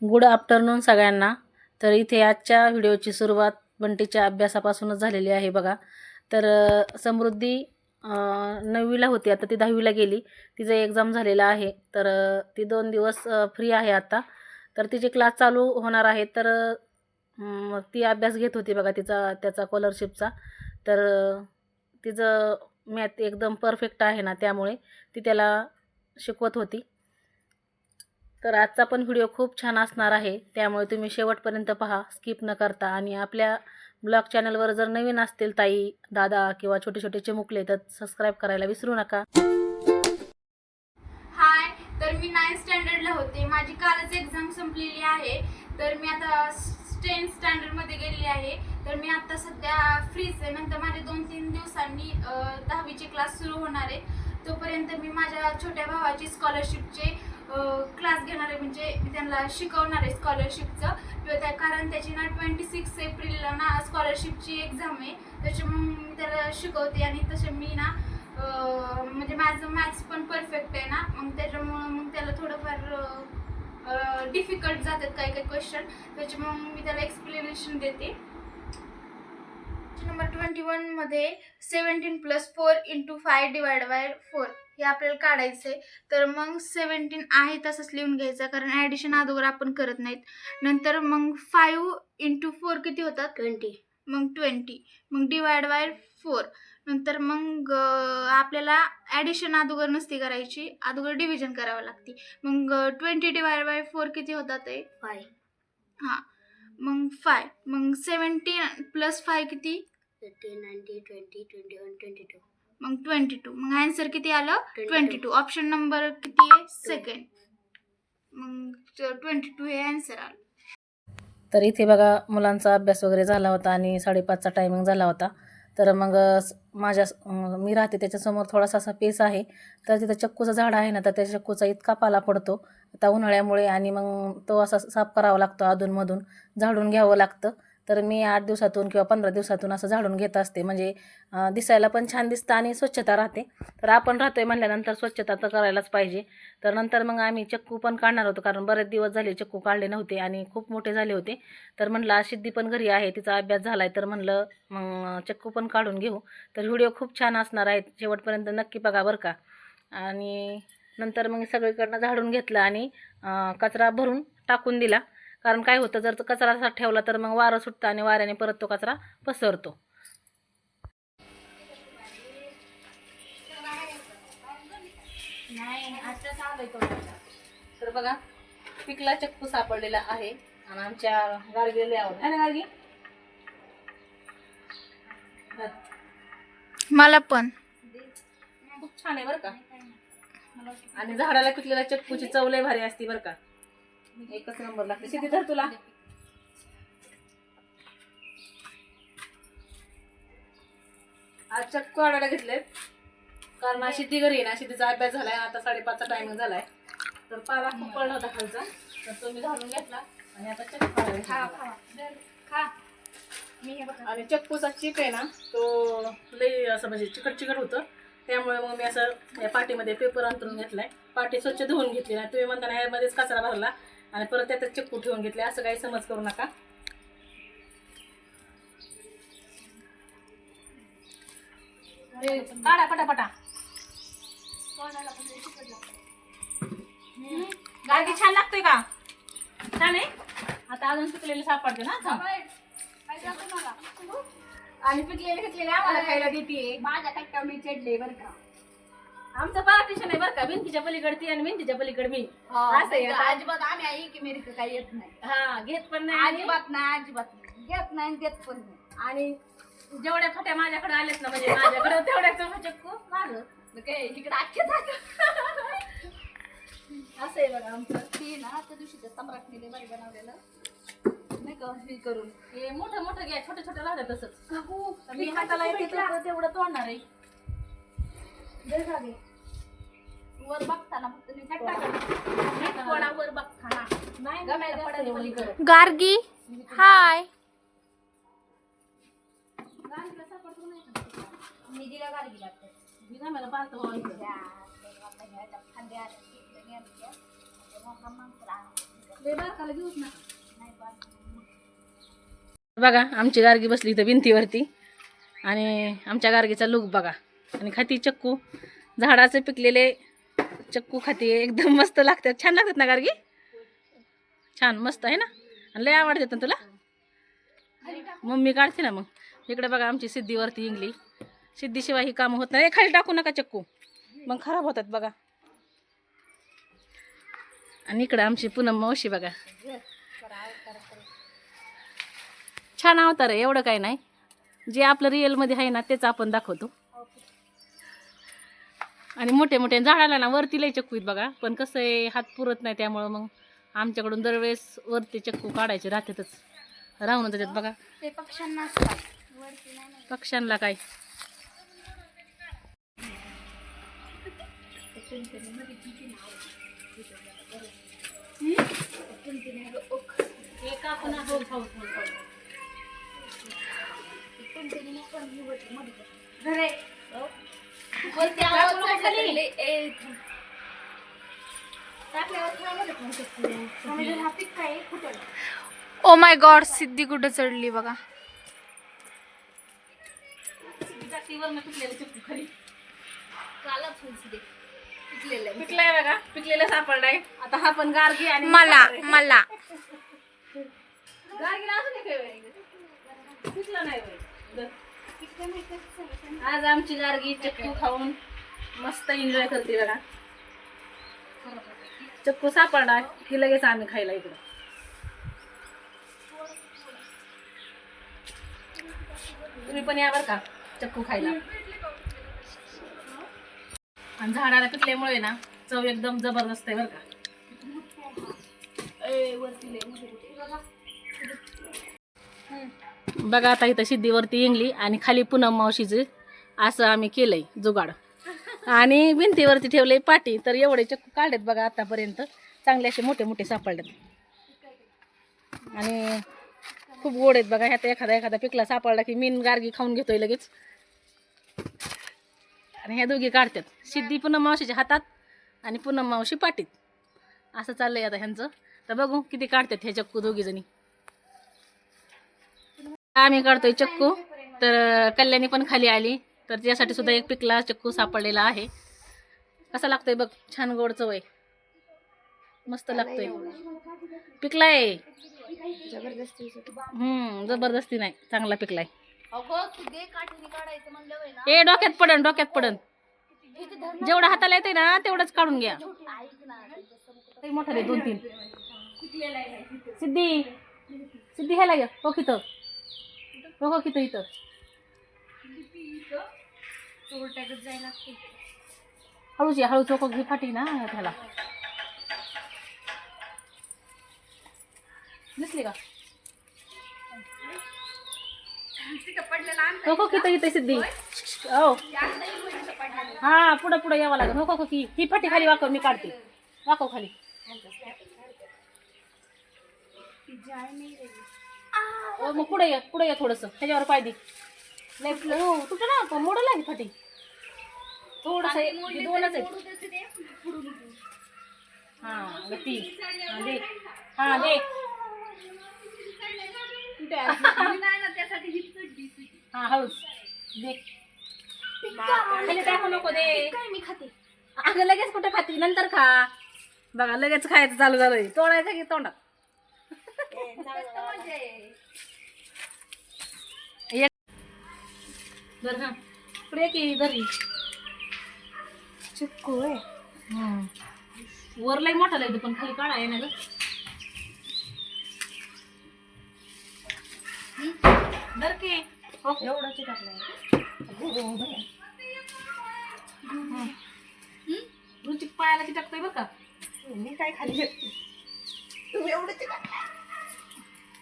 Good afternoon सगळ्यांना. तर इथे आजच्या व्हिडिओची सुरुवात बंटीच्या अभ्यासापासूनच झालेली आहे बघा. तर समृद्धी 9वीला होती, आता ती 10वीला गेली. तिचं एक्झाम झालेला आहे. तर ती 2 दिवस फ्री आहे आता. तर तिचे क्लास चालू होणार आहेत. तर ती अभ्यास घेत होती बघा त्याचा स्कॉलरशिपचा. तर तिचं मॅथ एकदम परफेक्ट आहे ना, त्यामुळे ती त्याला शिकवत होती. तर आजचा पण व्हिडिओ खूप छान असणार आहे, त्यामुळे तुम्ही शेवटपर्यंत पहा, स्किप न करता. आणि आपल्या ब्लॉग चॅनलवर जर नवीन असतील ताई, दादा किंवा छोटे छोटे चिमुकले, तर सबस्क्राईब करायला विसरू नका. हाय, तर मी 9th स्टँडर्डला होते. माझी कालच एक्झाम संपलेली आहे. तर मी आता 10th स्टँडर्डमध्ये गेलेली आहे. तर मी आता सध्या फ्रीच आहे. नंतर माझे 2-3 दिवसांनी 10वीचे क्लास सुरू होणार आहे. तोपर्यंत मी माझ्या छोट्या भावाची स्कॉलरशिपचे क्लास घेणार आहे, म्हणजे मी त्यांना शिकवणार आहे स्कॉलरशिपचं. कारण त्याची ना 26 एप्रिलला ना स्कॉलरशिपची एक्झाम आहे. त्याच्यामुळे मी त्याला शिकवते. आणि तसे मी ना म्हणजे माझं मॅथ्स पण परफेक्ट आहे ना, मग त्याच्यामुळं मग त्याला थोडंफार डिफिकल्ट जातात काही काही क्वेश्चन. त्याच्यामुळे मी त्याला एक्सप्लेनेशन देते. नंबर 21 मध्ये 17 + 4 × 5 / 4 हे आपल्याला काढायचं आहे. तर मग 17 आहे तसंच लिहून घ्यायचं, कारण ॲडिशन अगोदर आपण करत नाहीत. नंतर मग 5 × 4 किती होतात? 20. मग 20. मग / 4. नंतर मग आपल्याला ॲडिशन अगोदर नसती करायची, अगोदर डिव्हिजन करावं लागते. मग 20 / 4 किती होतात? 5. हां, मग 5. मग 17 + 5 किती? 30, 90, 20, 21, 22. मग 22. मग आन्सर किती आलं? 22. ऑप्शन नंबर किती आहे? सेकंड. मग 22 हे आन्सर आलं. तर इथे बघा, मुलांचा अभ्यास वगैरे झाला होता आणि 5:30चा टायमिंग झाला होता. तर मग मी राहते त्याच्यासमोर थोडासा असा पेस आहे. तर तिथं चक्कूचं झाड आहे ना, तर त्या चक्कूचा इतका पाला पडतो आता उन्हाळ्यामुळे, आणि मग तो असा साफ करावा लागतो, अधूनमधून झाडून घ्यावं लागतं. तर मी 8 दिवसातून किंवा 15 दिवसातून असं झाडून घेत असते, म्हणजे दिसायला पण छान दिसतं आणि स्वच्छता राहते. तर आपण राहतोय म्हणल्यानंतर स्वच्छता तर करायलाच पाहिजे. तर नंतर मग आम्ही चक्कू पण काढणार होतो, कारण बरेच दिवस झाले चक्कू काढले नव्हते आणि खूप मोठे झाले होते. तर म्हणलं आज सिद्धी पण घरी आहे, तिचा अभ्यास झाला आहे, तर म्हणलं मग चक्कू पण काढून घेऊ. तर व्हिडिओ खूप छान असणार आहे, शेवटपर्यंत नक्की बघा बरं का. आणि नंतर मग सगळीकडनं झाडून घेतलं आणि कचरा भरून टाकून दिला. कारण काय होतं, जर कचरा असा ठेवला तर मग वारं सुटतं आणि वाऱ्याने परत तो कचरा पसरतो. तर बघा, पिकला चक्कू सापडलेला आहे आणि आमच्या गाडगेला आवडत आहे ना गाडगी. मला पण खूप छान आहे बरं का. आणि झाडाला पिकलेल्या चक्कूची चव लय भारी असते बरं का, एकच नंबर लागते. सिद्धी धर तुला. आज चक्कू आणायला घेतलेत, कारण आज सिद्धी घरी आहे ना, सिद्धीचा अभ्यास झालाय. आता 5:30चा टायमिंग झालाय. तर पाला खूप पडला होता खालचा, तर तो मी घालून घेतला आणि आता चक्कू खा. आणि चक्कूचा चिप आहे ना, तो लई असं म्हणजे चिकट चिकट होतं. त्यामुळे मग मी असं या पाटीमध्ये पेपर अंतरून घेतलाय. पाटी स्वच्छ धुवून घेतली नाही. तुम्ही म्हणताना ह्यामध्येच कचरा भरला आणि परत त्यातच चक्कू ठेवून घेतले, असं काही समज करू नका. काढा पटापटा. गाडी छान लागतोय का? छान आहे. आता अजून पिकलेले सापडते ना. आणि पिकलेले आम्हाला खायला देते. माझ्या कट्ट्यावर मी चढले बरं का. आमचं पार्टिशन आहे बरं का, भिंतीच्या पलीकडे ती आणि भिंतीच्या पलीकडे मी. असं आहे. अजिबात आम्ही आई की मेरी काही येत नाही. हा, घेत पण नाही, अजिबात नाही, अजिबात नाही. घेत नाही, देत पण नाही. आणि जेवढ्या फट्या माझ्याकडे आल्यात ना, म्हणजे माझ्याकडे तेवढ्याच चक्कू माझं काय इकडे आखे असं आहे बघा आमचं. ती ना त्या दिवशी त्या सम्राटने बाई बनवलेलं नाही का, हे करून हे मोठं मोठं घ्या, छोटं छोटं राहतं तसंच. मी हाताला येते तेवढं तोडणार आहे. वर बघताना फक्त वर बघताना नाही गार्गी. हाय, मी दिला गार्गी लागते. मी मला पाहतो बघा आमची गार्गी बसली इथं भिंतीवरती आणि आमच्या गार्गीचा लुक बघा आणि खाती चक्कू झाडाचे पिकलेले चक्कू खाती एकदम मस्त लागतात छान लागतात ना गार्गी छान मस्त आहे ना आणि लय आवडतात ना तुला मम्मी काढते ना मग इकडे बघा आमची सिद्धीवरती इंगली सिद्धीशिवाय ही कामं होत नाही खाली टाकू नका चक्कू मग खराब होतात बघा आणि इकडं आमची पूनम मावशी बघा छान अवतार आहे एवढं काही नाही जे आपलं रिअलमध्ये आहे ना तेच आपण दाखवतो आणि मोठे मोठे झाडाला ना वरती लय चक्कू आहेत बघा पण कसं आहे हात पुरत नाही त्यामुळं मग आमच्याकडून दरवेळेस वरती चक्कू काढायचे राहतातच राहून जातात बघा ते पक्ष्यांना असतात वरती नाही. पक्ष्यांना काय ओ माय गॉड सिद्धी कुठं चढली बघा पिकलाय बघा पिकलेलं सापडलाय आता हा पण गार्गी आणि मला गार्गीला अजून एक आहे. पिकला नाही बाई. आज आमची गार्गी चक्कू खाऊन मस्त एन्जॉय करते बघा चक्कू सापडला की लगेच आम्ही खायला इकडं तुम्ही पण या बरं का चक्कू खायला आणि झाडाला पिकल्यामुळे ना चव एकदम जबरदस्त आहे बरं का बघा आता इथं सिद्धीवरती इंगली आणि खाली पूनम मावशीचे असं आम्ही केलंय जुगाड आणि भिंतीवरती ठेवले पाटी तर एवढे चक्कू काढलेत बघा आतापर्यंत चांगले असे मोठे मोठे सापडलेत आणि खूप गोड आहेत बघा ह्यात एखादा पिकला सापडला की मीन गार्गी खाऊन घेतोय लगेच आणि ह्या दोघी काढतात सिद्धी पूनम मावशीच्या हातात आणि पूनम मावशी पाटीत असं चाललंय आता ह्यांचं तर बघू किती काढतात हे चक्कू दोघी जणी आम्ही काढतोय चक्कू तर कल्याणी पण खाली आली तर त्यासाठी सुद्धा एक पिकला चक्कू सापडलेला आहे कसा लागतोय बघ छान गोड चव आहे मस्त लागतोय पिकलाय जबरदस्ती नाही चांगला पिकलाय ए डोक्यात पडन जेवढं हाताला येते ना तेवढंच काढून घ्या मोठा रे 2-3 सिद्धी सिद्धी ह्याला घ्या हो कितं हो कितं इथं हळू चोख घे फाटी ना त्याला दिसली का हो कितं इथं सिद्धी हो हा पुढं यावं लागेल हो की ही फाटी खाली वाकव मी काढते वाकव खाली मग पुढे या थोडस त्याच्यावर पाय दे तुझं ना मोडल आहे फाटी थोडस दोनच आहे हा ती दे हा दे हा हळूच दे खाली टाकू नको दे मी खाते अगं लगेच कुठे खाती नंतर खा बघा लगेच खायचं चालू झालंय तोडायचं की तोंडात धर हा पुढे की धरी चिक्कू आहे वर लय मोठा लागतो पण खाली काढा आहे ना ग धर की एवढं चिकटलंय रुचिक पायाला चिटकतोय बरं का मी काय खाली तुम्ही एवढं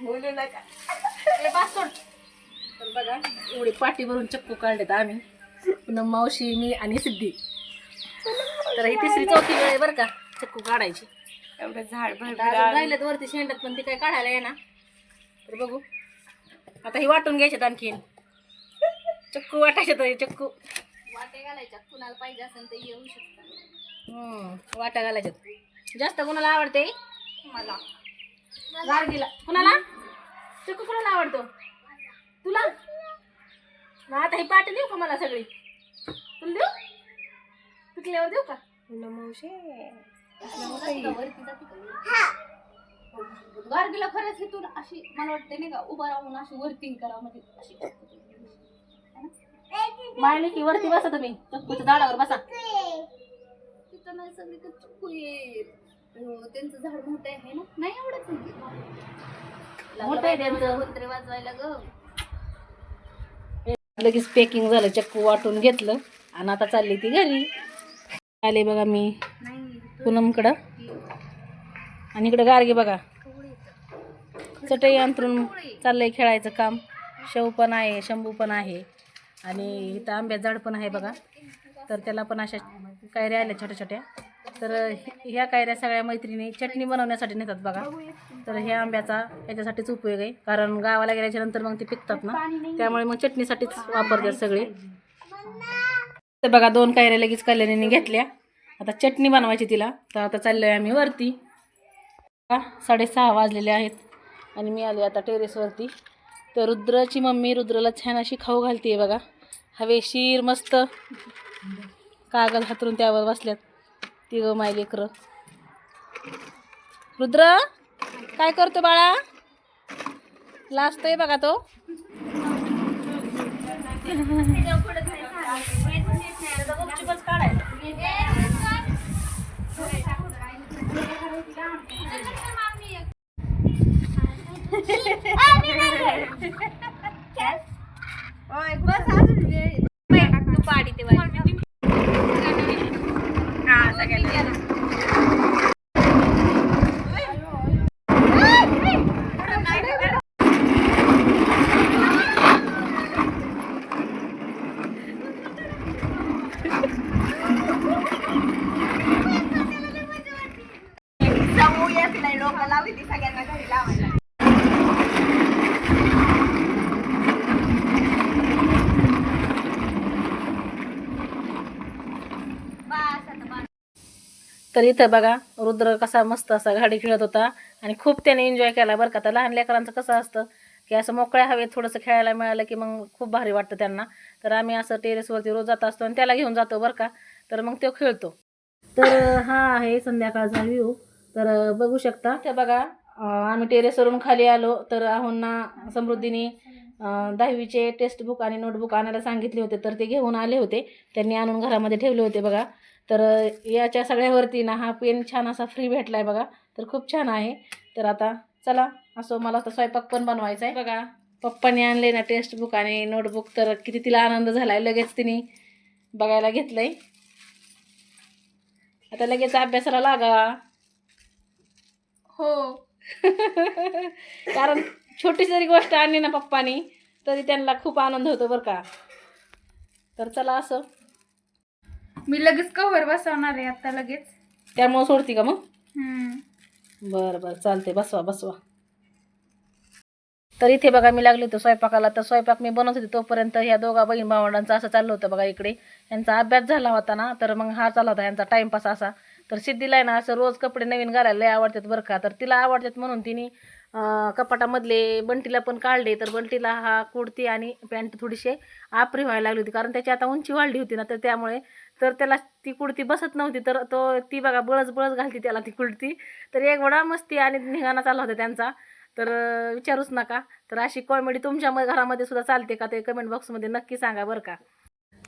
बोलू नका ए बास सोड तर बघा एवढी पाटी भरून चक्कू काढलेत आम्ही पुन्हा मावशी मी आणि सिद्धी तर ही 3री-4थी वेळ आहे बरं का चक्कू काढायची एवढं झाड राहिलेत वरती शेंडत पण ती काय काढायला आहे ना तर बघू आता ही वाटून घ्यायच्यात आणखीन चक्कू वाटायचे तर चक्कू वाटे घालायच्या कुणाला पाहिजे असेल तर येऊ शकता वाटा घालायच्यात जास्त कोणाला आवडते मला गार्गीला कुणाला चिकू कुणाला आवडतो तुला मग आता ही पाटी देऊ का मला सगळी तुला देऊ पिकल्यावर देऊ का गार्गीला खरंच हे तुला अशी मला वाटते नाही का उभा राहून अशी वर्किंग करा म्हणजे अशी मायली की वरती बसा तुम्ही चक्कूच्या झाडावर बसा तिथं नाही सगळी चिक्कू येत त्यांचं झाड मोठं आहे ना नाही आवडत मोठं आहे त्यांचं. कोणतरी वाजवायला ग लगेच पॅकिंग झालं चक्कू वाटून घेतलं आणि आता चालली ती घरी आले बघा मी पूनमकडं आणि इकडं गार्गी बघा चटई अंतरून चाललंय खेळायचं काम शव पण आहे शंभू पण आहे आणि इथं आंब्यात झाड पण आहे बघा तर त्याला पण अशा कायऱ्या आल्या छोट्या छोट्या तर ह्या कायऱ्या सगळ्या मैत्रिणी चटणी बनवण्यासाठी नेतात बघा तर ह्या आंब्याचा याच्यासाठीच उपयोग आहे कारण गावाला गेल्याच्या नंतर मग ते पिकतात ना त्यामुळे मग चटणीसाठीच वापरतात सगळे तर बघा 2 कायऱ्या लगेच कल्याणीने घेतल्या आता चटणी बनवायची तिला तर आता चाललोय आम्ही वरती 6:30 वाजलेले आहेत आणि मी आले आता टेरेसवरती तर रुद्राची मम्मी रुद्राला छान अशी खाऊ घालते बघा हवेशीर मस्त कागद हातरून त्यावर बसल्यात तिघं माय लेकरं रुद्र काय करतो बाळा लाजतोय बघा तो तर इथं बघा रुद्र कसा मस्त असा गाडी खेळत होता आणि खूप त्याने एन्जॉय केला बरं का तर लहान लेकरांचं कसं असतं की असं मोकळ्या हवेत थोडंसं खेळायला मिळालं की मग खूप भारी वाटतं त्यांना तर आम्ही असं टेरेसवरती रोज जात असतो आणि त्याला घेऊन जातो बरं का तर मग तो खेळतो तर हा आहे संध्याकाळचा व्ह्यू तर बघू शकता ते बघा आम्ही टेरेसवरून खाली आलो तर आहोंना समृद्धीने 10वीचे टेक्स्ट बुक आणि नोटबुक आणायला सांगितले होते तर ते घेऊन आले होते त्यांनी आणून घरामध्ये ठेवले होते बघा तर याच्या सगळ्यावरती ना हा पेन छान असा फ्री भेटला आहे बघा तर खूप छान आहे तर आता चला असं मला तर स्वयंपाक पण बनवायचा आहे बघा पप्पाने आणले ना टेक्स्ट बुक आणि नोटबुक तर किती तिला आनंद झाला आहे लगेच तिने बघायला घेतलं आहे आता लगेच अभ्यासाला लागा हो कारण छोटी जरी गोष्ट आणली ना पप्पानी तरी त्यांना खूप आनंद होतो बरं का तर चला असं मी लगेच कव्हर बसवणार आहे आता लगेच त्यामुळे सोडती का मग बरं बरं चालते बसवा बसवा तर इथे बघा मी लागली होती स्वयंपाकाला तर स्वयंपाक मी बनवत होते तोपर्यंत ह्या दोघा बहीण भावंडांचं असं चाललं होतं बघा इकडे यांचा अभ्यास झाला होता ना तर मग हा चालला होता यांचा टाईमपास असा तर सिद्धीला आहे ना असं रोज कपडे नवीन घालायला लय आवडतात बरं का तर तिला आवडतात म्हणून तिने कपाटामधले बंटीला पण काढले तर बंटीला हा कुर्ती आणि पॅन्ट थोडीशी आपरी व्हायला लागली होती कारण त्याची आता उंची वाढली होती ना तर त्यामुळे तर त्याला ती कुर्ती बसत नव्हती तर ती बघा बळच घालती त्याला ती कुर्ती तर एक वडा मस्ती आणि निघाणा चालला होता त्यांचा तर विचारूच नका तर अशी कॉमेडी तुमच्या घरामध्ये सुद्धा चालते का ते कमेंट बॉक्समध्ये नक्की सांगा बरं का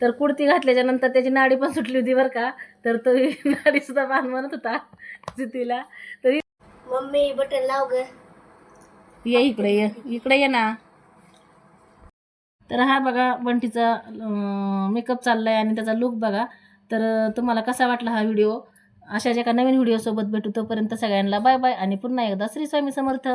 तर कुर्ती घातल्याच्या नंतर त्याची नाडी पण सुटली होती बरं का तर तो नाडी सुद्धा बांध म्हणत होता तिला तर मम्मी बटन लाव ग ये इकडे ये ना तर हा बघा बंटीचा मेकअप चाललाय आणि त्याचा लुक बघा तर तुम्हाला कसा वाटला हा व्हिडिओ अशाच एका नवीन व्हिडिओसोबत भेटू तोपर्यंत सगळ्यांना बाय बाय आणि पुन्हा एकदा श्री स्वामी समर्थ